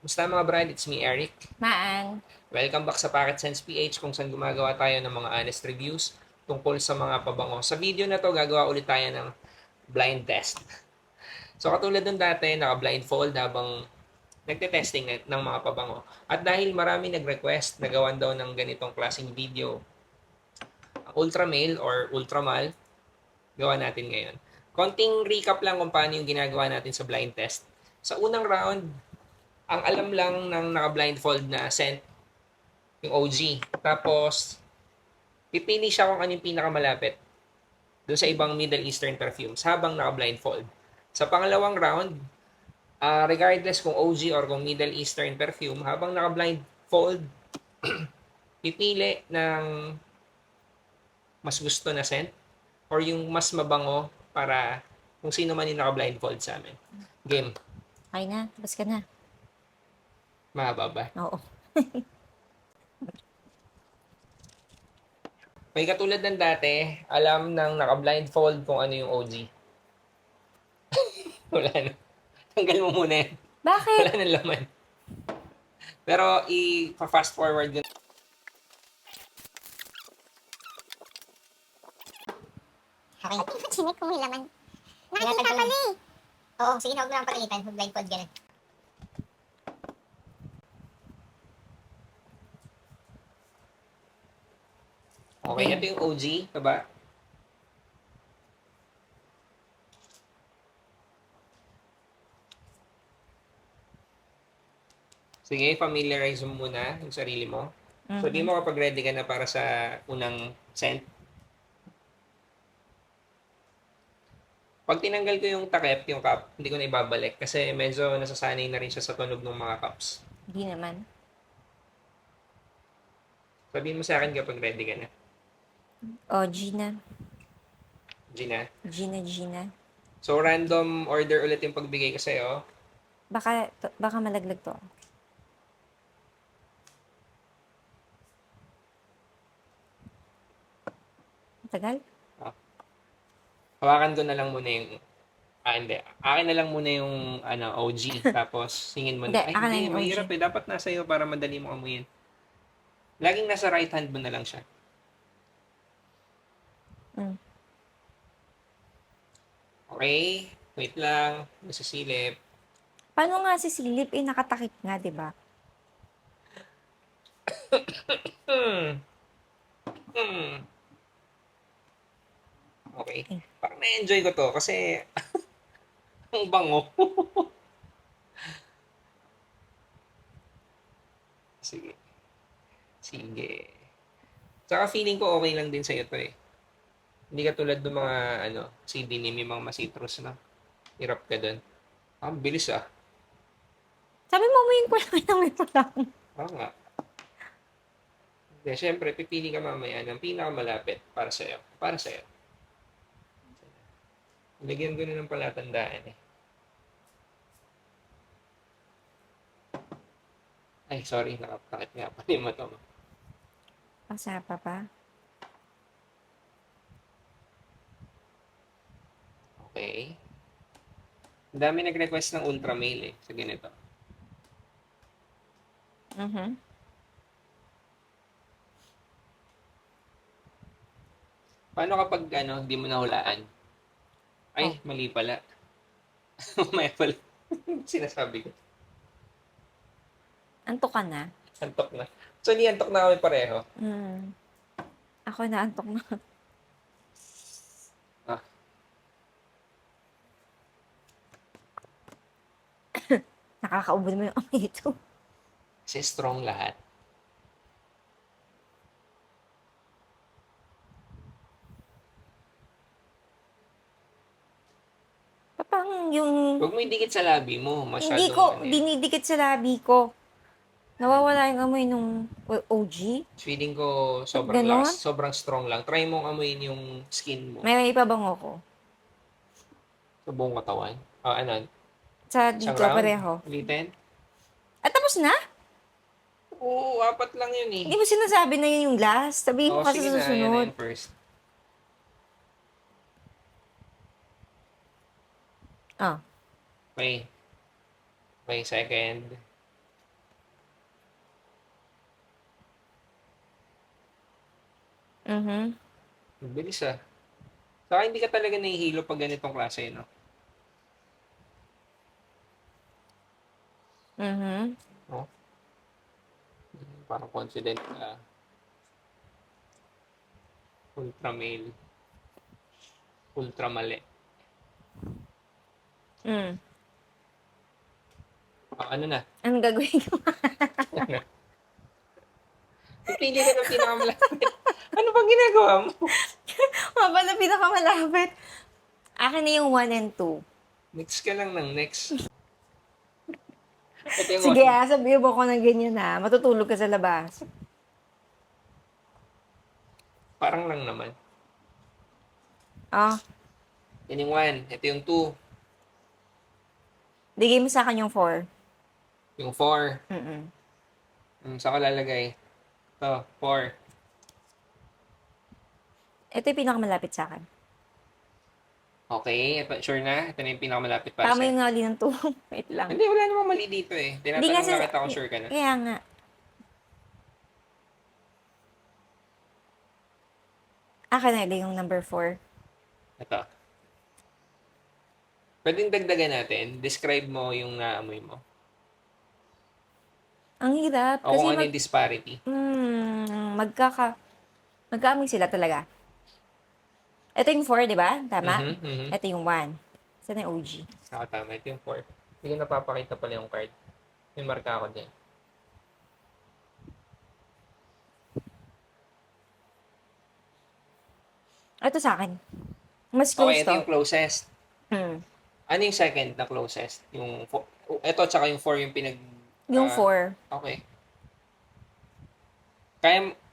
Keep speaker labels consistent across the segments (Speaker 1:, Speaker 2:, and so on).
Speaker 1: Musta mga brad? It's me, Eric.
Speaker 2: Maan.
Speaker 1: Welcome back sa Pocket Sense PH kung saan gumagawa tayo ng mga honest reviews tungkol sa mga pabango. Sa video na to, gagawa ulit tayo ng blind test. So katulad ng dati, naka-blindfold habang nagte-testing ng mga pabango. At dahil marami nag-request na gawan daw ng ganitong klaseng video, ultra male or ultramal, gawa natin ngayon. Konting recap lang kung paano yung ginagawa natin sa blind test. Sa unang round, ang alam lang ng naka-blindfold na scent yung OG. Tapos, pipili siya kung ano yung pinakamalapit doon sa ibang Middle Eastern perfumes habang naka-blindfold. Sa pangalawang round, regardless kung OG or kung Middle Eastern perfume, habang naka-blindfold, pipili ng mas gusto na scent or yung mas mabango para kung sino man yung naka-blindfold sa amin. Game.
Speaker 2: Okay na. Tapos ka na.
Speaker 1: Mahaba ba?
Speaker 2: Oo.
Speaker 1: May katulad ng dati, alam ng naka-blindfold kung ano yung OG. Wala na. Tanggal mo muna yan.
Speaker 2: Bakit?
Speaker 1: Wala nang laman. Pero i-fast forward ko.
Speaker 3: Okay. Chinek ko may laman. Nakikita pala eh. Oo, sige na, huwag mo lang pagalitan. Mag-blindfold ganun.
Speaker 1: Okay, ito yung OG. Diba? Sige, familiarize mo muna yung sarili mo. Sabihin mo kapag ready ka na para sa unang scent. Pag tinanggal ko yung takip, yung cup, hindi ko na ibabalik kasi medyo nasasanay na rin siya sa tunog ng mga cups.
Speaker 2: Hindi naman.
Speaker 1: Sabihin mo sa akin kapag ready ka na.
Speaker 2: O, Gina.
Speaker 1: Gina.
Speaker 2: Gina.
Speaker 1: So, random order ulit yung pagbigay ko sa'yo.
Speaker 2: Baka malaglag to. Tagal?
Speaker 1: Hawakan ko na lang muna yung hindi. Akin na lang muna yung OG. Tapos, singin mo
Speaker 2: Hindi,
Speaker 1: na. Ay,
Speaker 2: akin na
Speaker 1: hindi.
Speaker 2: yung OG.
Speaker 1: Mahirap eh. Dapat nasa iyo para madali mo amuyin. Laging nasa right hand mo na lang siya.
Speaker 2: Mm.
Speaker 1: Okay? Wait lang. Nasisilip.
Speaker 2: Paano nga si Silip? Nakatakip nga, di ba?
Speaker 1: Okay.
Speaker 2: Eh.
Speaker 1: Parang na-enjoy ko to kasi ang bango. Sige. Sige. Saka feeling ko okay lang din sa'yo to eh. Hindi ka tulad ng mga CD ni may mga masitrus na. Hirap ka dun. Ang bilis ah.
Speaker 2: Sabi mo, umuyin ko lang ng may lang.
Speaker 1: Oo nga. Hindi, syempre, pipili ka mamaya ng pinakamalapit para sa'yo. Para sa'yo. Lagyan ko na ng palatandaan eh. Ay, sorry. Nakapakit nga pa ni mata mo.
Speaker 2: Pasapa pa.
Speaker 1: Okay. Ang dami nag-request ng ultra male eh. Sa ganito. Paano kapag hindi mo nahulaan? Ay,
Speaker 2: Oh.
Speaker 1: mali pala. Mamaya pala. Sinasabi ko.
Speaker 2: Antok ka na?
Speaker 1: Antok na. So, hindi antok na kami pareho.
Speaker 2: Ako na, antok na.
Speaker 1: Ah,
Speaker 2: Nakakaubod mo yung amoy ito.
Speaker 1: kasi strong lahat.
Speaker 2: Parang yung...
Speaker 1: Huwag mo idikit sa labi mo.
Speaker 2: Hindi
Speaker 1: Masyadong
Speaker 2: ko dinidikit sa labi ko. Nawawala yung amoy nung OG.
Speaker 1: Feeling ko
Speaker 2: Ba't
Speaker 1: sobrang
Speaker 2: ganon?
Speaker 1: lakas. Sobrang strong lang. Try mong amuyin yung skin mo.
Speaker 2: May ipabango ko.
Speaker 1: Sa buong katawan. Ano?
Speaker 2: Sa
Speaker 1: Isang
Speaker 2: dito,
Speaker 1: round?
Speaker 2: pareho.
Speaker 1: Ulitin?
Speaker 2: At tapos na?
Speaker 1: Oo, apat lang yun eh.
Speaker 2: Hindi mo sinasabi na yun yung last? Sabihin mo
Speaker 1: Oo,
Speaker 2: kasi
Speaker 1: sige
Speaker 2: sa
Speaker 1: na. Yan na
Speaker 2: susunod.
Speaker 1: yung first.
Speaker 2: Ah,
Speaker 1: Okay. Okay, second.
Speaker 2: Mhm.
Speaker 1: Ang bilis ah. Saka hindi ka talaga nahihilo pag ganitong klase, no?
Speaker 2: Mhm.
Speaker 1: No? Parang confident ka. Ultra male. Ultra mali.
Speaker 2: Mm.
Speaker 1: Ano na?
Speaker 2: Anong gagawin ko?
Speaker 1: Pipili ka ng pinakamalapit. Ano bang ginagawa mo?
Speaker 2: Maba na pinakamalapit. Akin na yung 1 and 2.
Speaker 1: Next ka lang ng next. Ito yung
Speaker 2: Sige
Speaker 1: one.
Speaker 2: sabihin mo ko ng ganyan matutulog ka sa labas.
Speaker 1: Parang lang naman.
Speaker 2: Ah,
Speaker 1: Yan yung 1. Ito yung 2.
Speaker 2: bigay mo sa akin yung 4.
Speaker 1: Yung 4.
Speaker 2: Mm-mm.
Speaker 1: Saan ko lalagay? Ito, 4.
Speaker 2: Ito yung pinakamalapit sa akin.
Speaker 1: Okay, ito, sure na? Ito na yung pinakamalapit para
Speaker 2: Tama
Speaker 1: sa'yo.
Speaker 2: yung ngali ng 2. Wait lang.
Speaker 1: Hindi, wala namang mali dito eh.
Speaker 2: Hindi nga
Speaker 1: Tinatanong
Speaker 2: sa...
Speaker 1: na kita kung sure ka na.
Speaker 2: Kaya nga. Akin na ito yung number 4.
Speaker 1: Ito. Pwedeng dagdagan natin. Describe mo yung naamoy mo.
Speaker 2: Ang hirap.
Speaker 1: O
Speaker 2: Kasi
Speaker 1: kung ano yung disparity.
Speaker 2: magkaamoy sila talaga. Ito yung 4, di ba? Tama?
Speaker 1: Mhm.
Speaker 2: Ito yung 1. Saan yung OG?
Speaker 1: Tama. Ito yung 4. Hindi ko napapakita pala yung card. May marka ako dyan.
Speaker 2: Ito sa akin. Mas
Speaker 1: Okay,
Speaker 2: close
Speaker 1: ito
Speaker 2: to.
Speaker 1: yung closest.
Speaker 2: Hmm.
Speaker 1: Ano yung second na closest? Ito, tsaka yung 4 yung pinag...
Speaker 2: Yung
Speaker 1: ah,
Speaker 2: 4.
Speaker 1: Okay.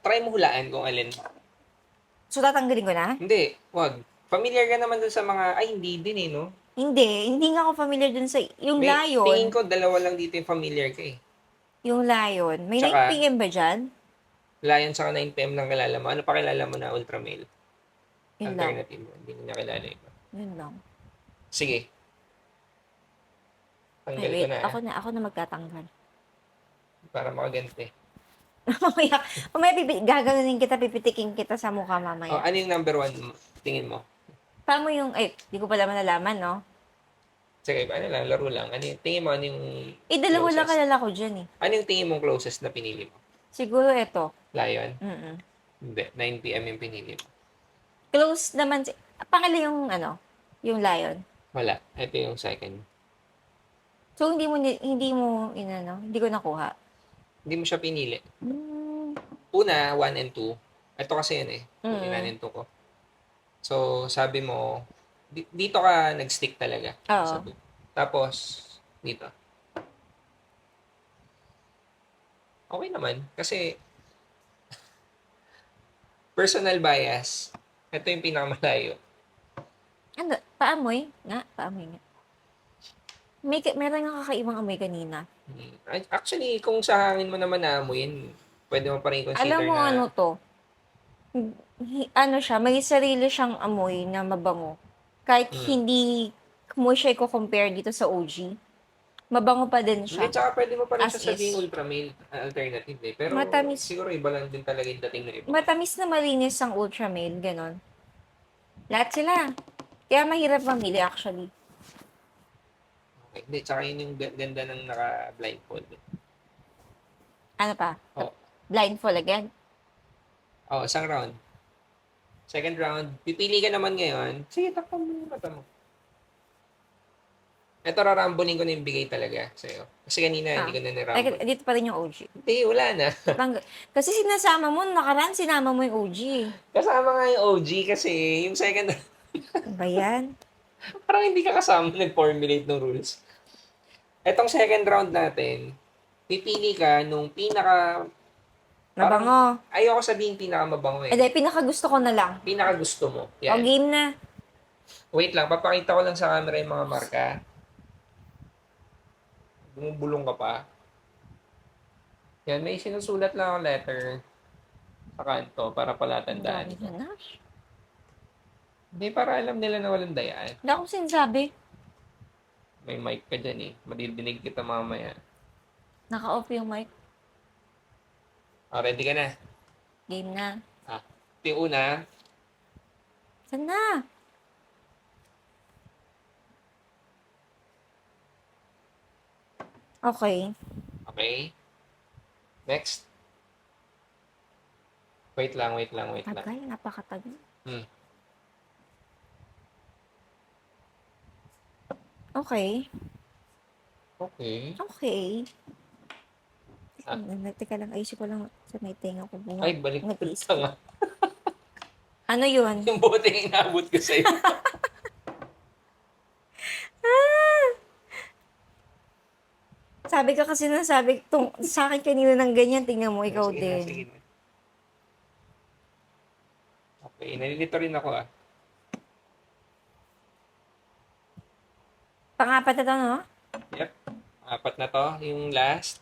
Speaker 1: Try mo hulaan kung alin.
Speaker 2: So, tatanggalin ko na?
Speaker 1: Hindi, wag. Familiar ka naman dun sa mga... Ay, hindi din eh, no?
Speaker 2: Hindi. Hindi nga ako familiar dun sa... Yung
Speaker 1: Tingin
Speaker 2: lion.
Speaker 1: ko, dalawa lang dito yung familiar ka eh.
Speaker 2: Yung lion. May
Speaker 1: Tsaka-
Speaker 2: 9 p.m. ba dyan?
Speaker 1: Lion saka 9PM lang kilala mo. Ano pa kilala mo na ultra male?
Speaker 2: Yun lang.
Speaker 1: Alternative mo. Hindi ko niya kilala iba.
Speaker 2: Yun lang.
Speaker 1: Sige.
Speaker 2: Ay,
Speaker 1: Tanggal ko
Speaker 2: wait.
Speaker 1: na
Speaker 2: Ako na magtatanggal.
Speaker 1: para makagante.
Speaker 2: mamaya gaganunin kita, pipitikin kita sa mukha
Speaker 1: Oh,
Speaker 2: mamaya.
Speaker 1: ano yung number 1 tingin mo?
Speaker 2: Paano yung... di ko pala malalaman, no?
Speaker 1: Sige, ano lang, laro lang. Tingin mo, ano yung
Speaker 2: Dalawa lang
Speaker 1: closest?
Speaker 2: kalala ko dyan eh.
Speaker 1: Ano yung tingin mong closest na pinili mo?
Speaker 2: Siguro ito.
Speaker 1: Lion?
Speaker 2: Mm-mm.
Speaker 1: Hindi, 9PM yung pinili mo.
Speaker 2: Close naman. Pangalan yung yung lion.
Speaker 1: Wala. Ito yung second.
Speaker 2: So, hindi ko nakuha.
Speaker 1: Hindi mo siya pinili.
Speaker 2: Mm.
Speaker 1: Una, 1 and 2. Ito kasi yun eh. Yung
Speaker 2: Mm.
Speaker 1: inaninto ko. So, sabi mo, dito ka nag-stick talaga.
Speaker 2: Oo.
Speaker 1: Sa two. Tapos, dito. Okay naman. Kasi, personal bias, ito yung pinakamalayo.
Speaker 2: Ano? Paamoy? Paamoy nga. Meron nga kakaibang amoy kanina.
Speaker 1: Actually, kung sa hangin mo naman naamuyin, pwede mo pa rin consider
Speaker 2: Alam mo
Speaker 1: na...
Speaker 2: ano to? Ano siya, may sarili siyang amoy na mabango. Kahit hindi mo siya i-compare dito sa OG, mabango pa din
Speaker 1: Hindi,
Speaker 2: siya.
Speaker 1: tsaka pwede mo pa rin
Speaker 2: As
Speaker 1: siya sabihin
Speaker 2: is.
Speaker 1: ultra male alternative eh. Pero
Speaker 2: Matamis.
Speaker 1: siguro iba lang din talaga yung dating ng iba.
Speaker 2: Matamis na malinis ang ultramale, ganon. Lahat sila. Kaya mahirap mamili actually.
Speaker 1: Okay. Hindi, tsaka yun yung ganda ng naka-blindfold.
Speaker 2: Ano pa?
Speaker 1: Oh.
Speaker 2: Blindfold again?
Speaker 1: Oh, isang round. Second round, pipili ka naman ngayon. Sige, takpan mo yung mata mo. Ito, rarambulin ko na yung bigay talaga sa'yo. Kasi kanina, hindi ko na nirambol.
Speaker 2: Ay, dito pa rin yung OG.
Speaker 1: Hindi, wala na.
Speaker 2: Kasi sinasama mo, nakaraan sinama mo yung OG.
Speaker 1: Kasama nga yung OG kasi yung second
Speaker 2: Ano ba yan?
Speaker 1: parang hindi ka kasama nag-formulate ng rules. Etong second round natin, pipili ka nung pinaka...
Speaker 2: Mabango.
Speaker 1: Ayoko sabihin pinaka mabango eh.
Speaker 2: Pinakagusto ko na lang.
Speaker 1: Pinaka gusto mo.
Speaker 2: O,
Speaker 1: Yan.
Speaker 2: game na.
Speaker 1: Wait lang, papakita ko lang sa camera yung mga marka. Bumubulong ka pa. Yan, may sinusulat lang ang letter sa kanto para pala tandaan.
Speaker 2: Ang dami na.
Speaker 1: Hindi, para alam nila na walang dayaan.
Speaker 2: Wala akong sinasabi.
Speaker 1: May mic ka dyan eh. Madidinig kita mamaya.
Speaker 2: Naka-off yung mic.
Speaker 1: Ready ka na?
Speaker 2: Game na.
Speaker 1: Ito yung una.
Speaker 2: Saan na? Okay.
Speaker 1: Okay. Next. Wait lang.
Speaker 2: Tagal, napakatagal.
Speaker 1: Hmm.
Speaker 2: Okay.
Speaker 1: Okay.
Speaker 2: Okay.
Speaker 1: Ah.
Speaker 2: Teka lang, ayusin ko lang sa may tenga ko.
Speaker 1: Ay, balik
Speaker 2: Mag-isip.
Speaker 1: ka nga.
Speaker 2: Ano yun?
Speaker 1: Yung bote yung inaabot ko sa'yo.
Speaker 2: Sabi ka kasi nasabi sa akin kanina ng ganyan, tingnan mo, ikaw
Speaker 1: Sige na,
Speaker 2: din.
Speaker 1: sige na. Okay, nalilito rin ako ah.
Speaker 2: Pang-apat na to, no?
Speaker 1: Yep. Apat na to. Yung last.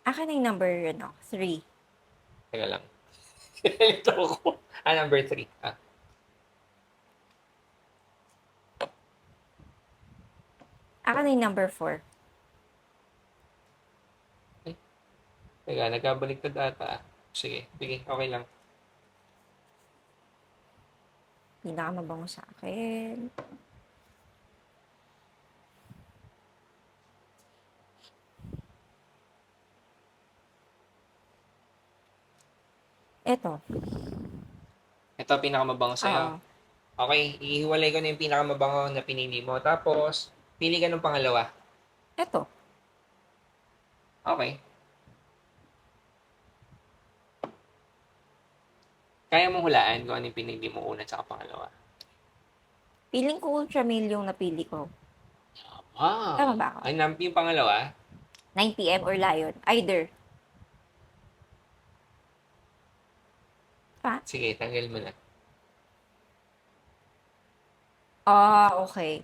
Speaker 2: Akin na yung number, 3.
Speaker 1: Teka lang. Nalilito ako. Number 3.
Speaker 2: Akin na yung number 4.
Speaker 1: Teka, nagkabaliktad ata ah. Sige, okay lang.
Speaker 2: Pinakamabango sa akin. Eto.
Speaker 1: Ito, pinakamabango sa'yo.
Speaker 2: Oo.
Speaker 1: Okay, ihiwalay ko na yung pinakamabango na pinili mo. Tapos, pili ka ng pangalawa.
Speaker 2: Eto.
Speaker 1: Okay. Kaya mong hulaan kung ano yung pinili mo una tsaka pangalawa.
Speaker 2: Feeling ko ultramil yung napili ko.
Speaker 1: Wow.
Speaker 2: Tama ba ako?
Speaker 1: Yung pangalawa?
Speaker 2: 9 p.m. or Lion. Either. Pa?
Speaker 1: Sige, tanggal mo na.
Speaker 2: Okay.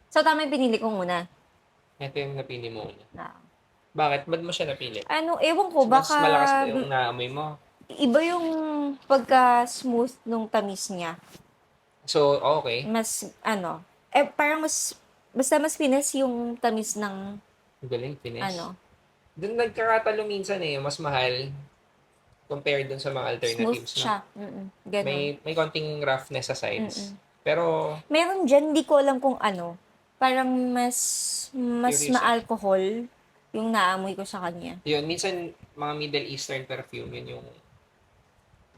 Speaker 2: So, tama yung pinili ko muna.
Speaker 1: Ito yung napili mo una.
Speaker 2: Na,
Speaker 1: Bakit? Ba't mo siya napili?
Speaker 2: ewan ko,
Speaker 1: Mas
Speaker 2: baka
Speaker 1: malakas na yung naamoy mo.
Speaker 2: iba yung pagka-smooth nung tamis niya.
Speaker 1: So, okay.
Speaker 2: Mas, parang basta mas pinas yung tamis ng,
Speaker 1: Galing, finish.
Speaker 2: smooth
Speaker 1: Doon nagkakatalo minsan mas mahal compared dun sa mga alternatives na.
Speaker 2: siya. Ganun.
Speaker 1: May konting roughness sa sides.
Speaker 2: Mm-mm.
Speaker 1: Pero,
Speaker 2: Meron dyan, di ko alam kung ano. Parang mas
Speaker 1: Curious
Speaker 2: ma-alcohol yung naamoy ko sa kanya.
Speaker 1: yun, minsan mga Middle Eastern perfume,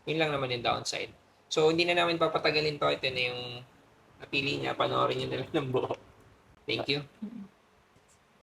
Speaker 1: yun lang naman yung downside. So, hindi na namin papatagalin to. Ito na yung napili niya. Panoorin niyo na lang ng buo. Thank you.